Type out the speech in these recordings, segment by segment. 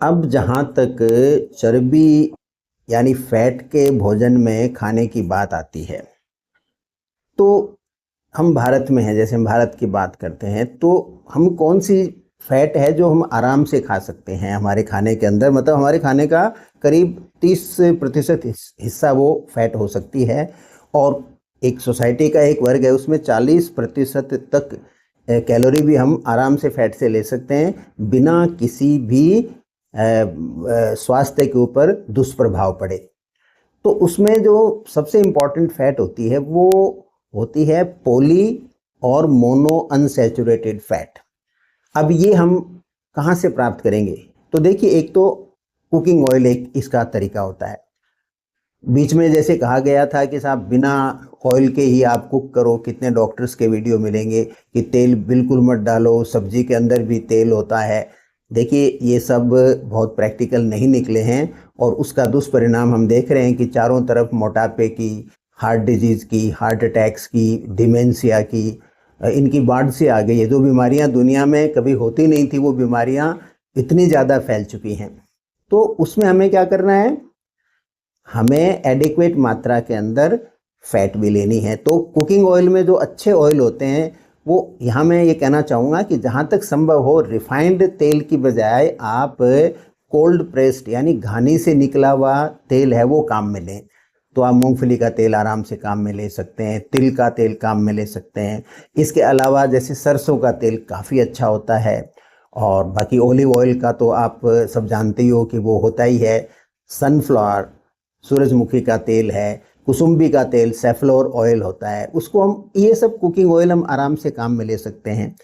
अब जहाँ तक चर्बी यानी फैट के भोजन में खाने की बात आती है, तो हम भारत में हैं, जैसे हम भारत की बात करते हैं, तो हम कौन सी फैट है जो हम आराम से खा सकते हैं हमारे खाने के अंदर, मतलब हमारे खाने का करीब 30% हिस्सा वो फैट हो सकती है। और एक सोसाइटी का एक वर्ग है, उसमें 40% तक कैलोरी भी हम आराम से फैट से ले सकते हैं बिना किसी भी स्वास्थ्य के ऊपर दुष्प्रभाव पड़े। तो उसमें जो सबसे इम्पॉर्टेंट फैट होती है वो होती है पॉली और मोनो अनसैचुरेटेड फैट। अब ये हम कहाँ से प्राप्त करेंगे? तो देखिए, एक तो कुकिंग ऑयल एक इसका तरीका होता है। बीच में जैसे कहा गया था कि साहब बिना ऑयल के ही आप कुक करो, कितने डॉक्टर्स के वीडियो मिलेंगे कि तेल बिल्कुल मत डालो, सब्जी के अंदर भी तेल होता है। देखिए, ये सब बहुत प्रैक्टिकल नहीं निकले हैं और उसका दुष्परिणाम हम देख रहे हैं कि चारों तरफ मोटापे की, हार्ट डिजीज़ की, हार्ट अटैक्स की, डिमेंशिया की, इनकी बाढ़ से आ गई है। जो बीमारियां दुनिया में कभी होती नहीं थी, वो बीमारियां इतनी ज़्यादा फैल चुकी हैं। तो उसमें हमें क्या करना है? हमें एडिक्वेट मात्रा के अंदर फैट भी लेनी है। तो कुकिंग ऑयल में जो अच्छे ऑयल होते हैं, वो यहाँ मैं ये कहना चाहूँगा कि जहाँ तक संभव हो रिफाइंड तेल की बजाय आप कोल्ड प्रेस्ड यानी घानी से निकला हुआ तेल है वो काम में लें। तो आप मूंगफली का तेल आराम से काम में ले सकते हैं, तिल का तेल काम में ले सकते हैं। इसके अलावा जैसे सरसों का तेल काफ़ी अच्छा होता है, और बाकी ऑलिव ऑयल का तो आप सब जानते ही हो कि वो होता ही है। सनफ्लावर, सूरजमुखी का तेल है, कुसुम्बी का तेल, सेफ्लोर ऑयल होता है, उसको हम, ये सब कुकिंग ऑयल हम आराम से काम में ले सकते हैं।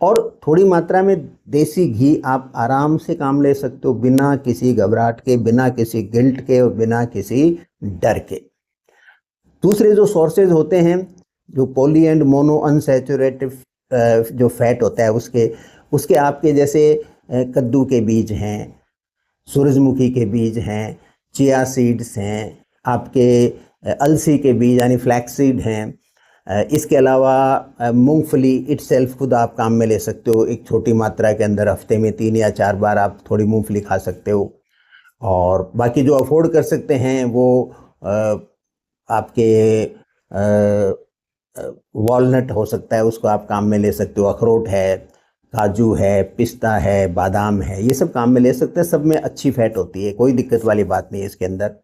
और थोड़ी मात्रा में देसी घी आप आराम से काम ले सकते हो, बिना किसी घबराहट के, बिना किसी गिल्ट के और बिना किसी डर के। दूसरे जो सोर्सेज होते हैं, जो पॉली एंड मोनो अनसैचुरेटेड जो फैट होता है, उसके उसके आपके जैसे कद्दू के बीज हैं, सूरजमुखी के बीज हैं, चिया सीड्स हैं, आपके अलसी के बीज यानी फ्लैक्स सीड हैं। इसके अलावा मूंगफली इटसेल्फ खुद आप काम में ले सकते हो, एक छोटी मात्रा के अंदर हफ्ते में 3 या 4 बार आप थोड़ी मूंगफली खा सकते हो। और बाकी जो अफोर्ड कर सकते हैं वो आपके वॉलनट हो सकता है, उसको आप काम में ले सकते हो, अखरोट है, काजू है, पिस्ता है, बादाम है, ये सब काम में ले सकते हैं। सब में अच्छी फैट होती है, कोई दिक्कत वाली बात नहीं है इसके अंदर।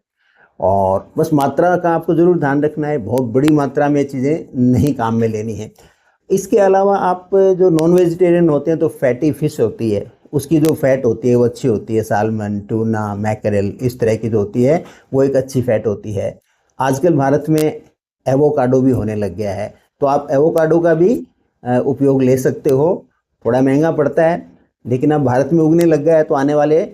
और बस मात्रा का आपको ज़रूर ध्यान रखना है, बहुत बड़ी मात्रा में चीज़ें नहीं काम में लेनी है। इसके अलावा आप जो नॉन वेजिटेरियन होते हैं तो फैटी फिश होती है, उसकी जो फैट होती है वो अच्छी होती है। सालमन, टूना, मैकरेल, इस तरह की जो होती है वो एक अच्छी फैट होती है। आजकल भारत में एवोकाडो भी होने लग गया है, तो आप एवोकाडो का भी उपयोग ले सकते हो। थोड़ा महंगा पड़ता है, लेकिन अब भारत में उगने लग गया है तो आने वाले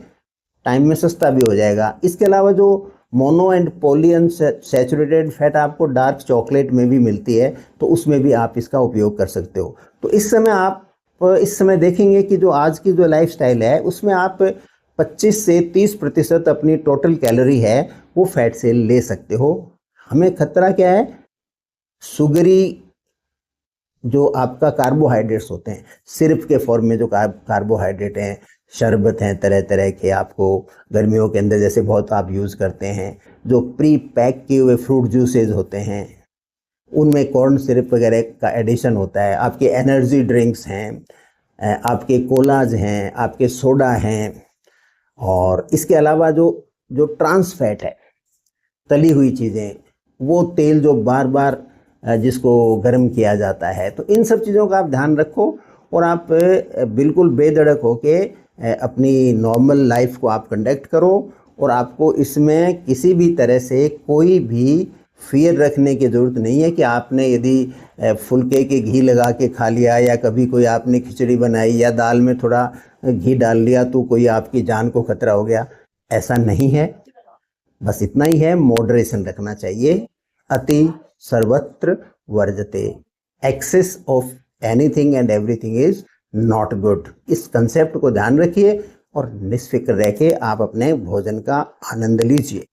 टाइम में सस्ता भी हो जाएगा। इसके अलावा जो mono and poly unsaturated fat आपको डार्क चॉकलेट में भी मिलती है, तो उसमें भी आप इसका उपयोग कर सकते हो। तो इस समय देखेंगे कि जो आज की जो लाइफस्टाइल है उसमें आप 25 से 30% अपनी टोटल कैलोरी है वो फैट से ले सकते हो। हमें खतरा क्या है? शुगरी जो आपका कार्बोहाइड्रेट्स होते हैं, सिरप के फॉर्म में जो कार्बोहाइड्रेट हैं, शरबत हैं तरह तरह के, आपको गर्मियों के अंदर जैसे बहुत आप यूज़ करते हैं, जो प्री पैक किए हुए फ्रूट जूसेज होते हैं, उनमें कॉर्न सिरप वगैरह का एडिशन होता है। आपके एनर्जी ड्रिंक्स हैं, आपके कोलाज हैं, आपके सोडा हैं। और इसके अलावा जो जो ट्रांस फैट है, तली हुई चीज़ें, वो तेल जो बार बार जिसको गर्म किया जाता है, तो इन सब चीज़ों का आप ध्यान रखो। और आप बिल्कुल बेधड़क होके अपनी नॉर्मल लाइफ को आप कंडक्ट करो। और आपको इसमें किसी भी तरह से कोई भी फियर रखने की ज़रूरत नहीं है कि आपने यदि फुलके के घी लगा के खा लिया, या कभी कोई आपने खिचड़ी बनाई या दाल में थोड़ा घी डाल लिया तो कोई आपकी जान को खतरा हो गया। ऐसा नहीं है। बस इतना ही है, मॉडरेशन रखना चाहिए। अति सर्वत्र वर्जते। Excess of anything and everything is not good. इस कंसेप्ट को ध्यान रखिए और निष्फिक्र रह के आप अपने भोजन का आनंद लीजिए।